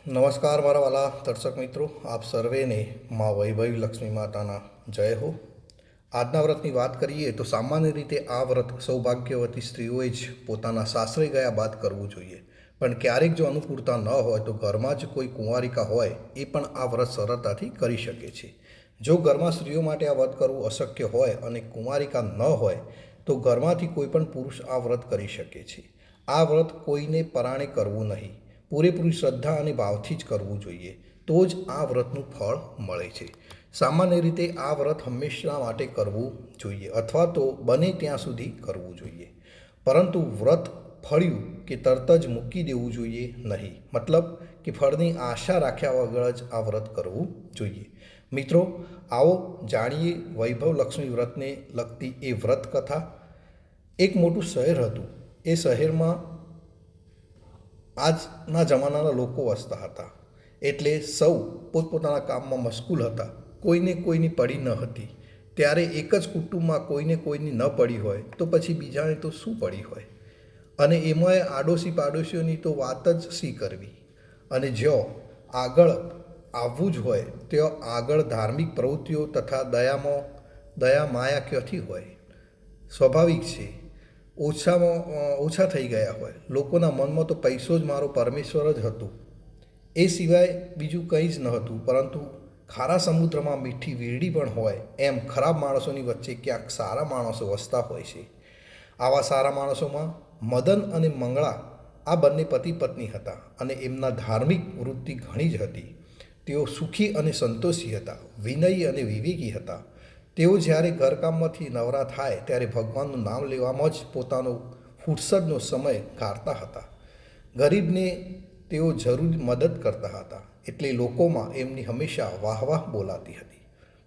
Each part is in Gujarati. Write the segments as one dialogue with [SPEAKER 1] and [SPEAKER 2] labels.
[SPEAKER 1] નમસ્કાર મારા વાલા દર્શક મિત્રો, આપ સર્વેને મા વૈભવી લક્ષ્મી માતાના જય હો. આજના વ્રતની વાત કરીએ તો સામાન્ય રીતે આ વ્રત સૌભાગ્યવતી સ્ત્રીઓએ જ પોતાના સાસરે ગયા બાદ કરવું જોઈએ. પણ ક્યારેક જો અનુકૂળતા ન હોય તો ઘરમાં જ કોઈ કુંવારિકા હોય એ પણ આ વ્રત સરળતાથી કરી શકે છે. જો ઘરમાં સ્ત્રીઓ માટે આ વ્રત કરવું અશક્ય હોય અને કુંવારિકા ન હોય તો ઘરમાંથી કોઈ પણ પુરુષ આ વ્રત કરી શકે છે. આ વ્રત કોઈને પરાણે કરવું નહીં, પૂરેપૂરી શ્રદ્ધા અને ભાવથી જ કરવું જોઈએ, તો જ આ વ્રતનું ફળ મળે છે. સામાન્ય રીતે આ વ્રત હંમેશા માટે કરવું જોઈએ અથવા તો બને ત્યાં સુધી કરવું જોઈએ, પરંતુ વ્રત ફળ્યું કે તરત જ મૂકી દેવું જોઈએ નહીં. મતલબ કે ફળની આશા રાખ્યા વગર જ આ વ્રત કરવું જોઈએ. મિત્રો, આવો જાણીએ વૈભવ લક્ષ્મી વ્રતને લગતી એ વ્રત કથા. એક મોટું શહેર હતું. એ શહેરમાં આજના જમાનાના લોકો વસતા હતા, એટલે સૌ પોતપોતાના કામમાં મશગુલ હતા. કોઈને કોઈની પડી ન હતી. ત્યારે એક જ કુટુંબમાં કોઈને કોઈની ન પડી હોય તો પછી બીજાને તો શું પડી હોય? અને એમાંય આડોશી પાડોશીઓની તો વાત જ શી કરવી. અને જ્યાં આગળ આવવું જ હોય ત્યાં આગળ ધાર્મિક પ્રવૃત્તિઓ તથા દયા માયા ક્યાંથી હોય? સ્વાભાવિક છે, ઓછા થઈ ગયા હોય. લોકોના મનમાં તો પૈસો જ મારો પરમેશ્વર જ હતું, એ સિવાય બીજું કંઈ જ ન હતું. પરંતુ ખારા સમુદ્રમાં મીઠી વીરડી પણ હોય એમ ખરાબ માણસોની વચ્ચે ક્યાંક સારા માણસો વસતા હોય છે. આવા સારા માણસોમાં મદન અને મંગળા આ બંને પતિ પત્ની હતા અને એમના ધાર્મિક વૃત્તિ ઘણી જ હતી. તેઓ સુખી અને સંતોષી હતા, વિનયી અને વિવેકી હતા. તેઓ જ્યારે ઘરકામમાંથી નવરા થાય ત્યારે ભગવાનનું નામ લેવામાં જ પોતાનો ફુરસદનો સમય કાઢતા હતા. ગરીબને તેઓ જરૂર મદદ કરતા હતા, એટલે લોકોમાં એમની હંમેશા વાહ બોલાતી હતી.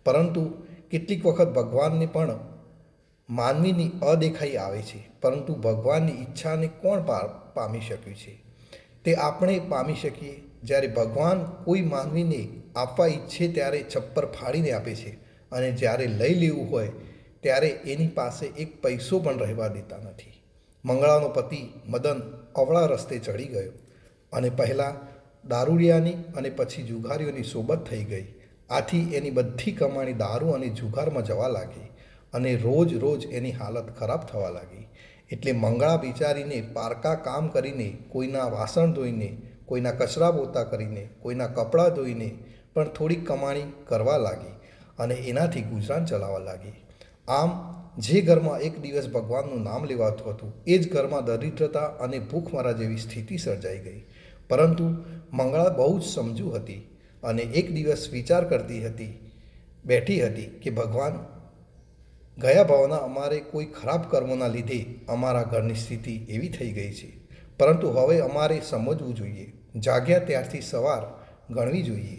[SPEAKER 1] પરંતુ કેટલીક વખત ભગવાનને પણ માનવીની અદેખાઈ આવે છે, પરંતુ ભગવાનની ઈચ્છાને કોણ પામી શક્યું છે? તે આપણે પામી શકીએ. જ્યારે ભગવાન કોઈ માનવીને આપવા ઈચ્છે ત્યારે છપ્પર ફાડીને આપે છે, અને જ્યારે લઈ લેવું હોય ત્યારે એની પાસે એક પૈસો પણ રહેવા દેતા નથી. મંગળાનો પતિ મદન અવળા રસ્તે ચડી ગયો અને પહેલાં દારૂડિયાની અને પછી જુગારીઓની સોબત થઈ ગઈ. આથી એની બધી કમાણી દારૂ અને જુગારમાં જવા લાગી અને રોજ રોજ એની હાલત ખરાબ થવા લાગી. એટલે મંગળા બિચારીને પારકા કામ કરીને, કોઈના વાસણ ધોઈને, કોઈના કચરા પોતા કરીને, કોઈના કપડાં ધોઈને પણ થોડીક કમાણી કરવા લાગી અને એનાથી ગુજરાન ચલાવવા લાગી. આમ જે ઘરમાં એક દિવસ ભગવાનનું નામ લેવાતું હતું એ જ ઘરમાં દરિદ્રતા અને ભૂખમરા જેવી સ્થિતિ સર્જાઈ ગઈ. પરંતુ મંગળા બહુ જ સમજુ હતી અને એક દિવસ વિચાર કરતી બેઠી હતી કે ભગવાન, ગયા ભાવના અમારે કોઈ ખરાબ કર્મોના લીધે અમારા ઘરની સ્થિતિ એવી થઈ ગઈ છે, પરંતુ હવે અમારે સમજવું જોઈએ. જાગ્યા ત્યારથી સવાર ગણવી જોઈએ.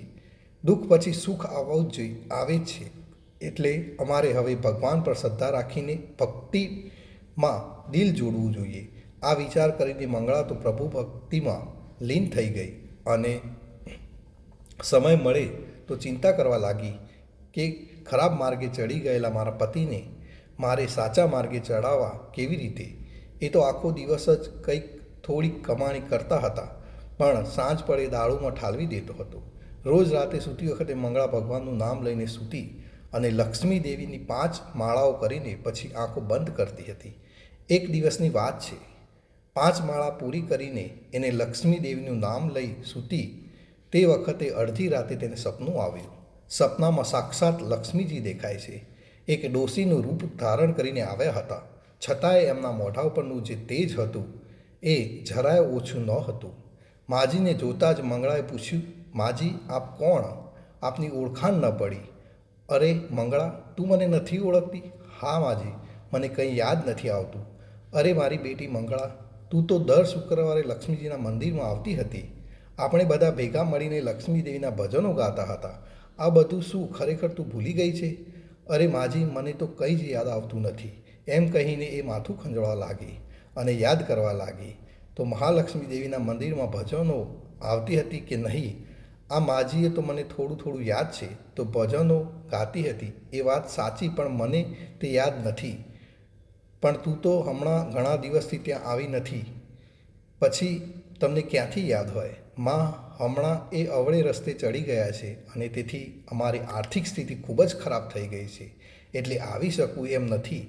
[SPEAKER 1] દુઃખ પછી સુખ આવે જ છે, એટલે અમારે હવે ભગવાન પર શ્રદ્ધા રાખીને ભક્તિમાં દિલ જોડવું જોઈએ. આ વિચાર કરીને મંગળા તો પ્રભુ ભક્તિમાં લીન થઈ ગઈ અને સમય મળે તો ચિંતા કરવા લાગી કે ખરાબ માર્ગે ચડી ગયેલા મારા પતિને મારે સાચા માર્ગે ચડાવવા કેવી રીતે? એ તો આખો દિવસ જ કંઈક થોડીક કમાણી કરતા હતા, પણ સાંજ પડે દારૂમાં ઠાલવી દેતો હતો. રોજ રાતે સૂતી વખતે મંગળા ભગવાનનું નામ લઈને સૂતી અને લક્ષ્મી દેવીની 5 માળાઓ કરીને પછી આંખો બંધ કરતી હતી. એક દિવસની વાત છે. 5 માળા પૂરી કરીને એને લક્ષ્મી દેવીનું નામ લઈ સૂતી તે વખતે અડધી રાતે તેને સપનું આવ્યું. સપનામાં સાક્ષાત લક્ષ્મીજી દેખાય છે. એક ડોશીનું રૂપ ધારણ કરીને આવ્યા હતા, છતાંય એમના મોઢા ઉપરનું જે તેજ હતું એ જરાય ઓછું ન હતું. માજીને જોતાં જ મંગળાએ પૂછ્યું, માજી, આપ કોણ? આપની ઓળખાણ ન પડી. અરે મંગળા, તું મને નથી ઓળખતી? હા માજી, મને કંઈ યાદ નથી આવતું. અરે મારી બેટી મંગળા, તું તો દર શુક્રવારે લક્ષ્મીજીના મંદિરમાં આવતી હતી. આપણે બધા ભેગા મળીને લક્ષ્મી દેવીના ભજનો ગાતા હતા. આ બધું શું ખરેખર તું ભૂલી ગઈ છે? અરે માજી, મને તો કંઈ જ યાદ આવતું નથી. એમ કહીને એ માથું ખંજવાળવા લાગી અને યાદ કરવા લાગી. તો મહાલક્ષ્મી દેવીના મંદિરમાં ભજનો આવતી હતી કે નહીં, આ માજીએ તો મને થોડું યાદ છે. તો ભજનો ગાતી હતી એ વાત સાચી, પણ મને તે યાદ નથી. પણ તું તો હમણાં ઘણા દિવસથી ત્યાં આવી નથી. પછી તમને ક્યાંથી યાદ હોય? માં હમણાં એ અવળે રસ્તે ચડી ગયા છે અને તેથી અમારી આર્થિક સ્થિતિ ખૂબ જ ખરાબ થઈ ગઈ છે, એટલે આવી શકું એમ નથી.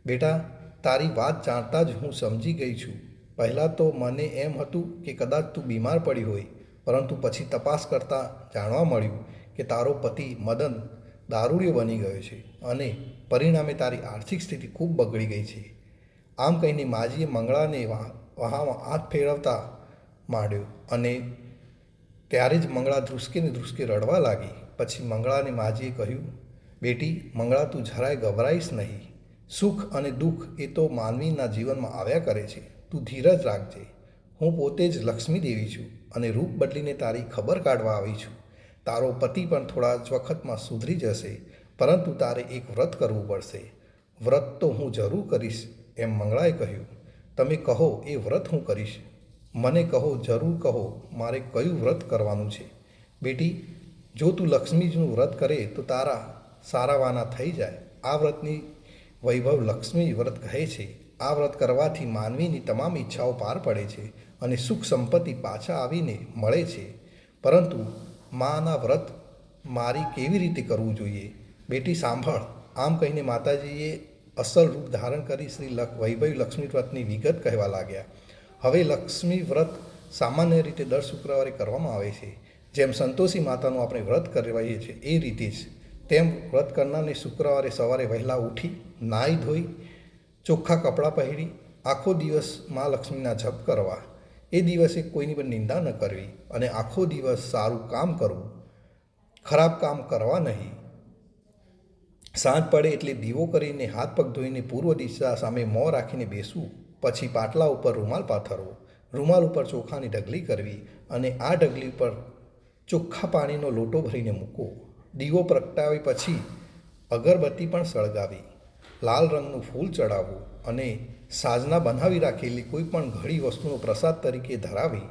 [SPEAKER 1] બેટા, તારી વાત જાણતા જ હું સમજી ગઈ છું. પહેલાં તો મને એમ હતું કે કદાચ તું બીમાર પડી હોય, પરંતુ પછી તપાસ કરતાં જાણવા મળ્યું કે તારો પતિ મદન દારૂડિયો બની ગયો છે અને પરિણામે તારી આર્થિક સ્થિતિ ખૂબ બગડી ગઈ છે. આમ કહીને માજીએ મંગળાને વહામાં હાથ ફેરવતા માંડ્યો અને ત્યારે જ મંગળા ધ્રુસકે ને ધ્રુસકે રડવા લાગી. પછી મંગળાને માજીએ કહ્યું, બેટી મંગળા, તું જરાય ગભરાઈશ નહીં. સુખ અને દુઃખ એ તો માનવીના જીવનમાં આવ્યા કરે છે. તું ધીરજ રાખજે. હું પોતે જ લક્ષ્મી દેવી છું અને રૂપ બદલીને તારી ખબર કાઢવા આવી છું. તારો પતિ પણ થોડા જ વખતમાં સુધરી જશે, પરંતુ તારે એક વ્રત કરવું પડશે. વ્રત તો હું જરૂર કરીશ, એમ મંગળાએ કહ્યું. તમે કહો, એ વ્રત હું કરીશ. મને કહો, જરૂર કહો, મારે કયું વ્રત કરવાનું છે? બેટી, જો તું લક્ષ્મીજીનું વ્રત કરે તો તારા સારાવાના થઈ જાય. આ વ્રતની વૈભવ લક્ષ્મી વ્રત કહે છે. આ વ્રત કરવાથી માનવીની તમામ ઈચ્છાઓ પાર પડે છે અને સુખ સંપત્તિ પાછા આવીને મળે છે. પરંતુ માના વ્રત મારી કેવી રીતે કરવું જોઈએ? બેટી સાંભળ. આમ કહીને માતાજીએ અસલ રૂપ ધારણ કરી શ્રી વૈભવ લક્ષ્મી વ્રતની વિગત કહેવા લાગ્યા. હવે લક્ષ્મી વ્રત સામાન્ય રીતે દર શુક્રવારે કરવામાં આવે છે. જેમ સંતોષી માતાનું આપણે વ્રત કરવાઈએ છીએ એ રીતે જ તેમ વ્રત કરનારને શુક્રવારે સવારે વહેલા ઉઠી નાહી ધોઈ ચોખ્ખા કપડાં પહેરી આખો દિવસ મા લક્ષ્મીના જપ કરવા. એ દિવસે કોઈની પણ નિંદા ન કરવી અને આખો દિવસ સારું કામ કરવું, ખરાબ કામ કરવા નહીં. સાંજ પડે એટલે દીવો કરીને હાથ પગ ધોઈને પૂર્વ દિશા સામે મોં રાખીને બેસવું. પછી પાટલા ઉપર રૂમાલ પાથરવો. રૂમાલ ઉપર ચોખાની ઢગલી કરવી અને આ ઢગલી પર ચોખ્ખા પાણીનો લોટો ભરીને મૂકવો. દીવો પ્રગટાવી પછી અગરબત્તી પણ સળગાવી, લાલ રંગનું ફૂલ ચડાવવું અને સાજના બનાવી રાખેલી કોઈ પણ ઘડી વસ્તુનો પ્રસાદ તરીકે ધરાવી.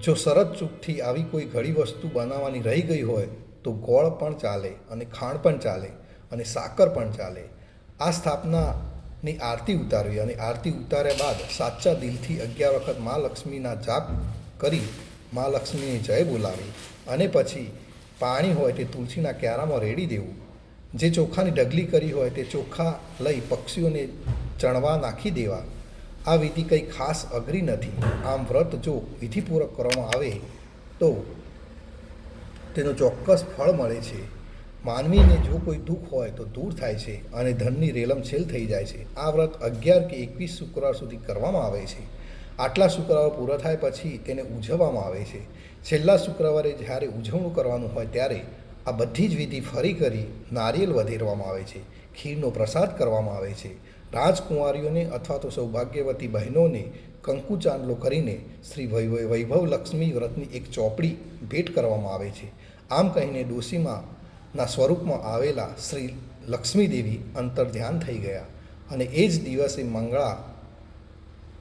[SPEAKER 1] જો શરત ચૂકથી આવી કોઈ ઘડી વસ્તુ બનાવવાની રહી ગઈ હોય તો ગોળ પણ ચાલે અને ખાંડ પણ ચાલે અને સાકર પણ ચાલે. આ સ્થાપનાની આરતી ઉતારવી અને આરતી ઉતાર્યા બાદ સાચા દિલથી 11 વખત મા લક્ષ્મીના જાપ કરી મા લક્ષ્મીને જય બોલાવી અને પછી પાણી હોય તે તુલસીના ક્યારામાં રેડી દેવું. જે ચોખાની ઢગલી કરી હોય તે ચોખા લઈ પક્ષીઓને ચણવા નાખી દેવા. આ વિધિ કંઈ ખાસ અઘરી નથી. આમ વ્રત જો વિધિપૂર્વક કરવામાં આવે તો તેનો ચોક્કસ ફળ મળે છે. માનવીને જો કોઈ દુઃખ હોય તો દૂર થાય છે અને ધનની રેલમછેલ થઈ જાય છે. આ વ્રત 11 કે 21 શુક્રવાર સુધી કરવામાં આવે છે. આટલા શુક્રવાર પૂરા થાય પછી તેને ઉજવવામાં આવે છે. છેલ્લા શુક્રવારે જ્યારે ઉજવણું કરવાનું હોય ત્યારે આ બધી જ વિધિ ફરી કરી નારિયેલ વધેરવામાં આવે છે, ખીરનો પ્રસાદ કરવામાં આવે છે. રાજકુંવારીઓને અથવા તો સૌભાગ્યવતી બહેનોને કંકુ ચાંદલો કરીને શ્રી વૈભવ લક્ષ્મી વ્રતની એક ચોપડી ભેટ કરવામાં આવે છે. આમ કહીને ડોશીમાના સ્વરૂપમાં આવેલા શ્રી લક્ષ્મી દેવી અંતર ધ્યાન થઈ ગયા અને એ જ દિવસે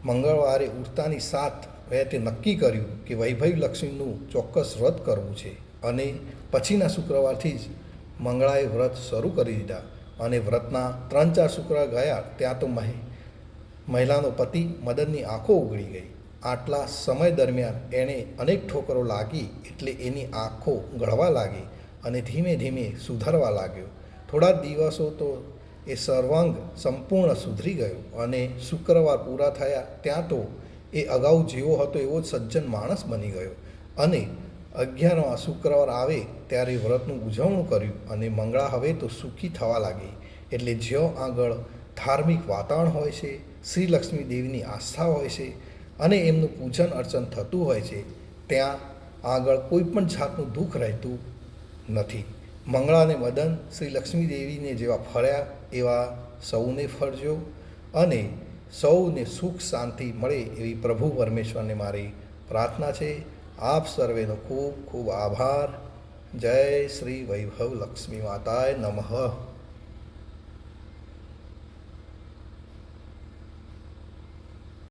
[SPEAKER 1] મંગળવારે ઉઠતાની સાથ તે નક્કી કર્યું કે વૈભવ લક્ષ્મીનું ચોક્કસ વ્રત કરવું છે અને પછીના શુક્રવારથી જ મંગળાએ વ્રત શરૂ કરી દીધા અને વ્રતના 3-4 શુક્રવાર ગયા ત્યાં તો મહિલાનો પતિ મદનની આંખો ઉઘડી ગઈ. આટલા સમય દરમિયાન એણે અનેક ઠોકરો લાગી એટલે એની આંખો ગળવા લાગી અને ધીમે ધીમે સુધરવા લાગ્યો. થોડા દિવસો તો એ સર્વાંગ સંપૂર્ણ સુધરી ગયો અને શુક્રવાર પૂરા થયા ત્યાં તો એ અગાઉ જેવો હતો એવો જ સજ્જન માણસ બની ગયો અને 11મા શુક્રવાર આવે ત્યારે વ્રતનું ઉજવણું કર્યું અને મંગળા હવે તો સુખી થવા લાગી. એટલે જ્યાં આગળ ધાર્મિક વાતાવરણ હોય છે, શ્રી લક્ષ્મી દેવીની આસ્થા હોય છે અને એમનું પૂજન અર્ચન થતું હોય છે, ત્યાં આગળ કોઈ પણ જાતનું દુઃખ રહેતું નથી. મંગળા અને મદન શ્રી લક્ષ્મી દેવીને જેવા ફળ્યા એવા સૌને ફળજો અને સૌને સુખ શાંતિ મળે એવી પ્રભુ પરમેશ્વરને મારી પ્રાર્થના છે. આપ સર્વેનો ખૂબ ખૂબ આભાર. જય શ્રી વૈભવ લક્ષ્મી માતાય નમઃ.